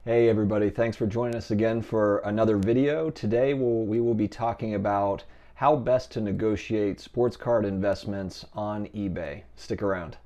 Hey everybody, thanks for joining us again for another video. Today we will be talking about how best to negotiate sports card investments on eBay. Stick around.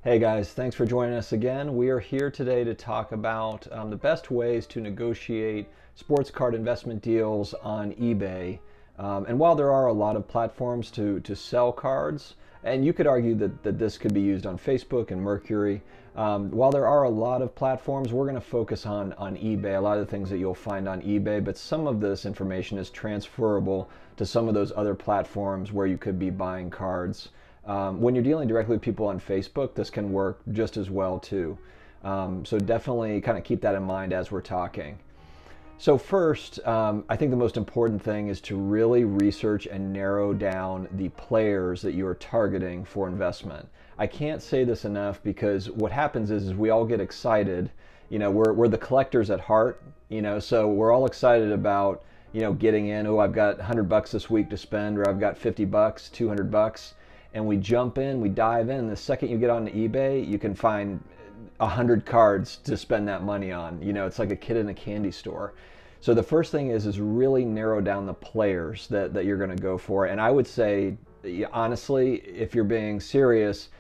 Hey guys, thanks for joining us again. We are here today to talk about the best ways to negotiate sports card investment deals on eBay. And while there are a lot of platforms to sell cards, and you could argue that this could be used on Facebook and Mercury, while there are a lot of platforms, we're going to focus on eBay, a lot of the things that you'll find on eBay, but some of this information is transferable to some of those other platforms where you could be buying cards. When you're dealing directly with people on Facebook, this can work just as well too. So definitely kind of keep that in mind as we're talking. So first, I think the most important thing is to really research and narrow down the players that you are targeting for investment. I can't say this enough because what happens is we all get excited. You know, we're the collectors at heart, so we're all excited about, getting in. Oh, I've got $100 this week to spend, or I've got $50, $200, and we jump in, we dive in. The second you get on eBay, you can find 100 cards to spend that money on. It's like a kid in a candy store. So the first thing is really narrow down the players that you're going to go for. And I would say, honestly, if you're being serious,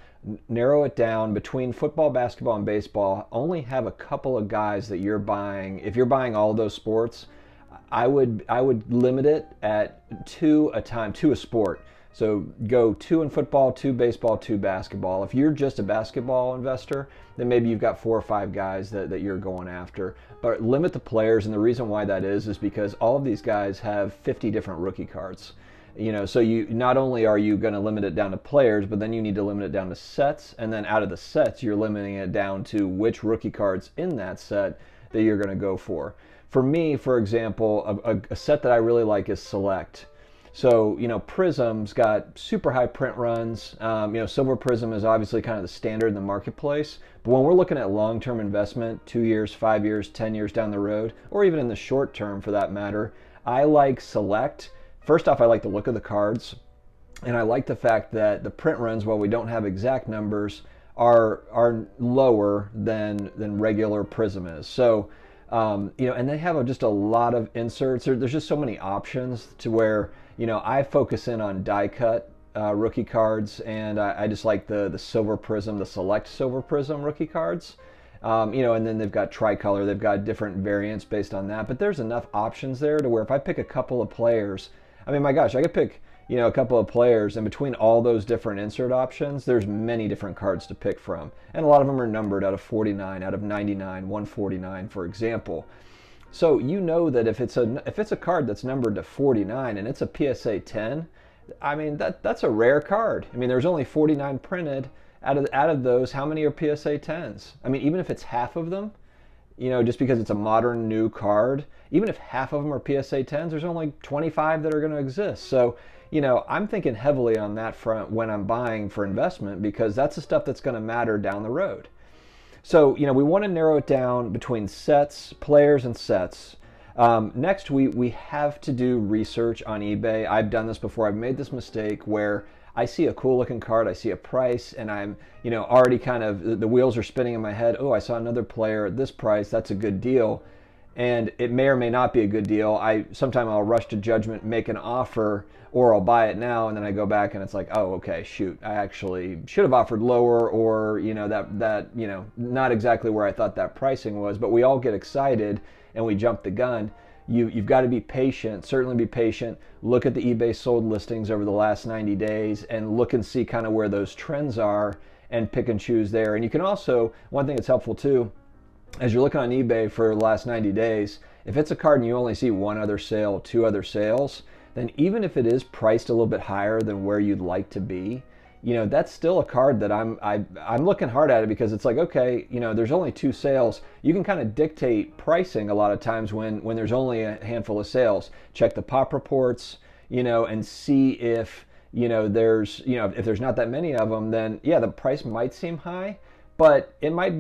narrow it down between football, basketball, and baseball. Only have a couple of guys that you're buying. If you're buying all those sports, I would limit it at 2 a time, 2 a sport. So go 2 in football, 2 baseball, 2 basketball. If you're just a basketball investor, then maybe you've got 4 or 5 guys that you're going after. But limit the players, and the reason why that is because all of these guys have 50 different rookie cards. So you not only are you going to limit it down to players, but then you need to limit it down to sets, and then out of the sets, you're limiting it down to which rookie cards in that set that you're going to go for. For me, for example, a set that I really like is Select. So, Prism's got super high print runs. Silver Prism is obviously kind of the standard in the marketplace. But when we're looking at long-term investment, 2 years, 5 years, 10 years down the road, or even in the short term for that matter, I like Select. First off, I like the look of the cards. And I like the fact that the print runs, while we don't have exact numbers, are lower than regular Prism is. So, and they have just a lot of inserts. There's just so many options to where, I focus in on die cut rookie cards, and I just like the Silver Prism, the Select Silver Prism rookie cards. And then they've got tricolor, they've got different variants based on that, but there's enough options there to where if I pick a couple of players, my gosh, I could pick, a couple of players, and between all those different insert options, there's many different cards to pick from. And a lot of them are numbered out of 49, out of 99, 149, for example. So that if it's a card that's numbered to 49 and it's a PSA 10, that's a rare card. There's only 49 printed. Out of those, how many are PSA 10s? Even if it's half of them, just because it's a modern new card, even if half of them are PSA 10s, there's only 25 that are going to exist. So, I'm thinking heavily on that front when I'm buying for investment, because that's the stuff that's going to matter down the road. So, we want to narrow it down between sets, players, and sets. Next, we have to do research on eBay. I've done this before. I've made this mistake where I see a cool looking card, I see a price, and I'm, already kind of, the wheels are spinning in my head. Oh, I saw another player at this price. That's a good deal. And it may or may not be a good deal. Sometimes I'll rush to judgment, make an offer, or I'll buy it now, and then I go back and it's like, oh, okay, shoot, I actually should have offered lower, or not exactly where I thought that pricing was. But we all get excited and we jump the gun. You've got to be patient, certainly be patient. Look at the eBay sold listings over the last 90 days and look and see kind of where those trends are and pick and choose there. And you can also, one thing that's helpful too, as you're looking on eBay for the last 90 days, if it's a card and you only see 1 other sale, 2 other sales, then even if it is priced a little bit higher than where you'd like to be, that's still a card that I'm looking hard at it, because it's like, okay, there's only 2 sales. You can kind of dictate pricing a lot of times when there's only a handful of sales. Check the pop reports, and see if, if there's not that many of them, then yeah, the price might seem high. But it might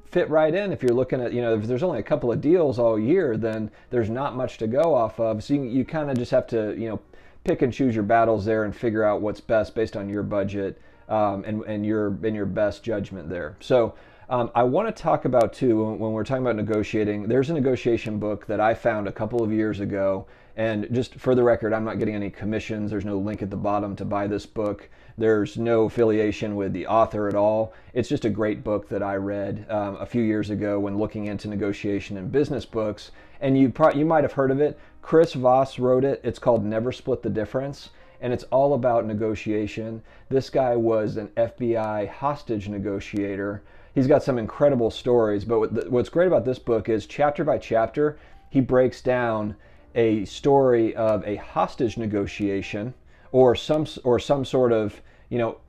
fit right in if you're looking at, if there's only a couple of deals all year, then there's not much to go off of. So you kind of just have to, pick and choose your battles there and figure out what's best based on your budget and your best judgment there. So I want to talk about too, when we're talking about negotiating, there's a negotiation book that I found a couple of years ago. And just for the record, I'm not getting any commissions. There's no link at the bottom to buy this book. There's no affiliation with the author at all. It's just a great book that I read a few years ago when looking into negotiation and business books. And you might have heard of it. Chris Voss wrote it. It's called Never Split the Difference. And it's all about negotiation. This guy was an FBI hostage negotiator. He's got some incredible stories. But what's great about this book is chapter by chapter, he breaks down a story of a hostage negotiation or some sort of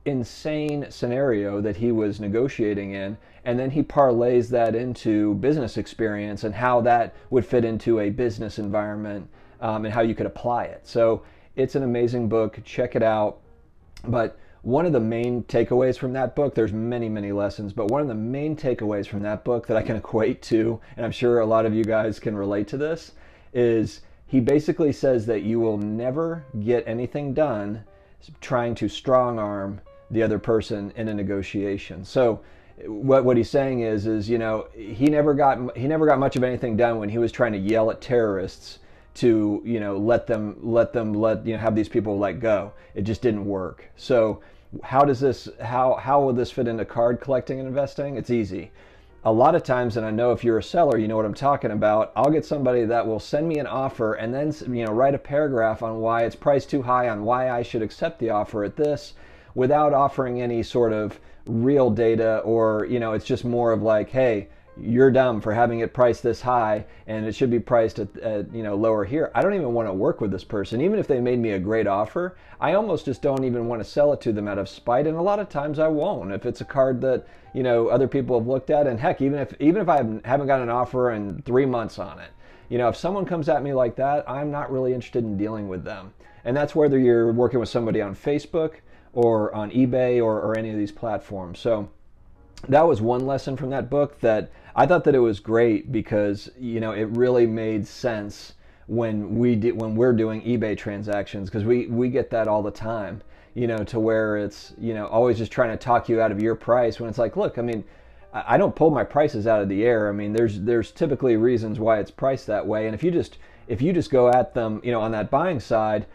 insane scenario that he was negotiating in, and then he parlays that into business experience and how that would fit into a business environment and how you could apply it. So it's an amazing book. Check it out. But one of the main takeaways from that book, there's many, many lessons, but one of the main takeaways from that book that I can equate to, and I'm sure a lot of you guys can relate to this, is he basically says that you will never get anything done trying to strong arm the other person in a negotiation. So what he's saying is he never got much of anything done when he was trying to yell at terrorists to have these people let go. It just didn't work. So how will this fit into card collecting and investing? It's easy. A lot of times, and I know if you're a seller, you know what I'm talking about, I'll get somebody that will send me an offer and then write a paragraph on why it's priced too high, on why I should accept the offer at this, without offering any sort of real data, or it's just more of like, hey, you're dumb for having it priced this high and it should be priced at lower here. I don't even want to work with this person. Even if they made me a great offer, I almost just don't even want to sell it to them out of spite, and a lot of times I won't if it's a card that other people have looked at. And heck, even if I haven't got an offer in 3 months on it, if someone comes at me like that, I'm not really interested in dealing with them. And that's whether you're working with somebody on Facebook or on eBay or any of these platforms. So that was one lesson from that book that I thought that it was great, because it really made sense when we're doing eBay transactions, because we get that all the time, to where it's always just trying to talk you out of your price, when it's like, look, I mean, I don't pull my prices out of the air. I mean, there's typically reasons why it's priced that way, and if you just go at them, on that buying side,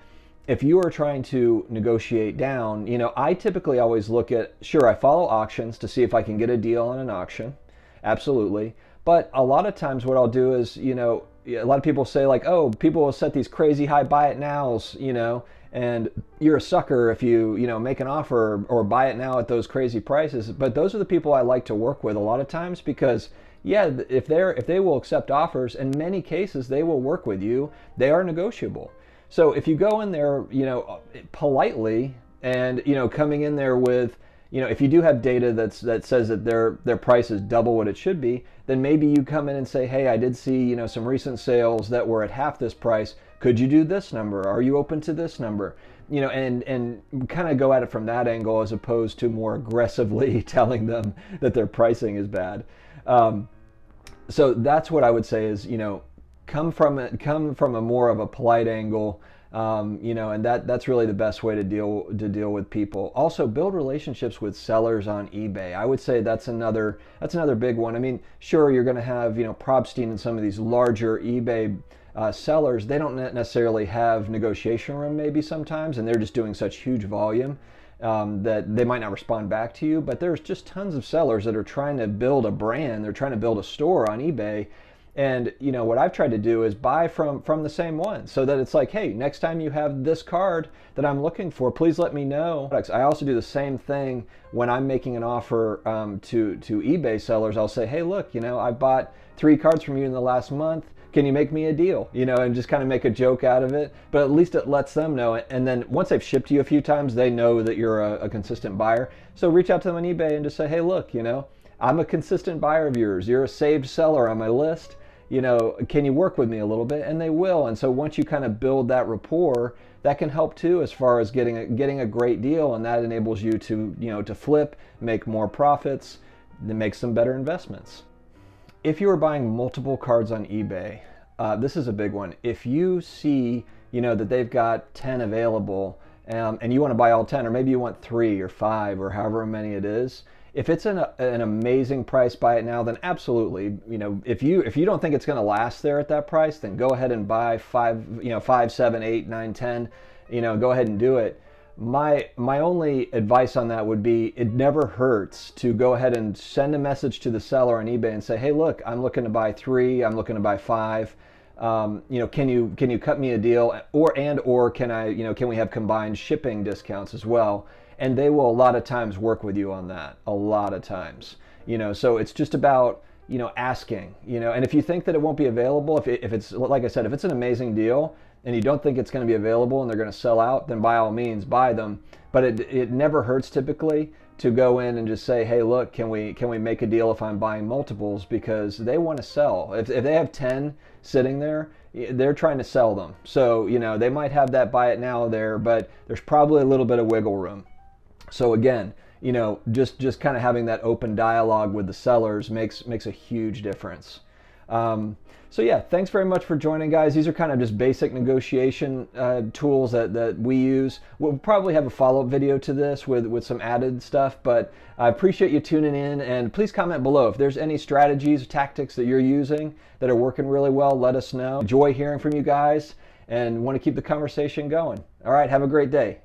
if you are trying to negotiate down, I typically always look at, sure, I follow auctions to see if I can get a deal on an auction. Absolutely. But a lot of times what I'll do is, a lot of people say like, oh, people will set these crazy high buy it nows, and you're a sucker if you, make an offer or buy it now at those crazy prices. But those are the people I like to work with a lot of times, because yeah, if they will accept offers, in many cases they will work with you. They are negotiable. So if you go in there, politely, and coming in there with, if you do have data that says that their price is double what it should be, then maybe you come in and say, hey, I did see some recent sales that were at half this price. Could you do this number? Are you open to this number? And kind of go at it from that angle, as opposed to more aggressively telling them that their pricing is bad. So that's what I would say is, come from a more of a polite angle, and that's really the best way to deal with people. Also, build relationships with sellers on eBay. I would say that's another big one. I mean, sure, you're going to have Probstein and some of these larger eBay sellers. They don't necessarily have negotiation room maybe sometimes, and they're just doing such huge volume that they might not respond back to you. But there's just tons of sellers that are trying to build a brand. They're trying to build a store on eBay. And what I've tried to do is buy from the same one, so that it's like, hey, next time you have this card that I'm looking for, please let me know. I also do the same thing when I'm making an offer to eBay sellers. I'll say, hey, look, I bought 3 cards from you in the last month. Can you make me a deal? And just kind of make a joke out of it. But at least it lets them know. And then once they've shipped to you a few times, they know that you're a consistent buyer. So reach out to them on eBay and just say, hey, look, I'm a consistent buyer of yours. You're a saved seller on my list. Can you work with me a little bit? And they will. And so once you kind of build that rapport, that can help too, as far as getting a great deal, and that enables you to to flip, make more profits, then make some better investments. If you are buying multiple cards on eBay, this is a big one. If you see that they've got 10 available, and you want to buy all 10, or maybe you want 3 or 5 or however many it is. If it's an amazing price, buy it now. Then absolutely, if you don't think it's going to last there at that price, then go ahead and buy 5, 7, 8, 9, 10. Go ahead and do it. My only advice on that would be, it never hurts to go ahead and send a message to the seller on eBay and say, hey, look, I'm looking to buy 3, I'm looking to buy 5. Can you cut me a deal, or can we have combined shipping discounts as well? And they will a lot of times work with you on that, a lot of times. So it's just about asking. And if you think that it won't be available, if it's, like I said, if it's an amazing deal and you don't think it's going to be available and they're going to sell out, then by all means buy them. But it never hurts typically to go in and just say, hey, look, can we make a deal if I'm buying multiples? Because they want to sell. If they have 10 sitting there, they're trying to sell them. So they might have that buy it now there, but there's probably a little bit of wiggle room. So again, just kind of having that open dialogue with the sellers makes a huge difference. So yeah, thanks very much for joining, guys. These are kind of just basic negotiation tools that we use. We'll probably have a follow-up video to this with some added stuff, but I appreciate you tuning in, and please comment below. If there's any strategies or tactics that you're using that are working really well, let us know. Enjoy hearing from you guys and want to keep the conversation going. All right, have a great day.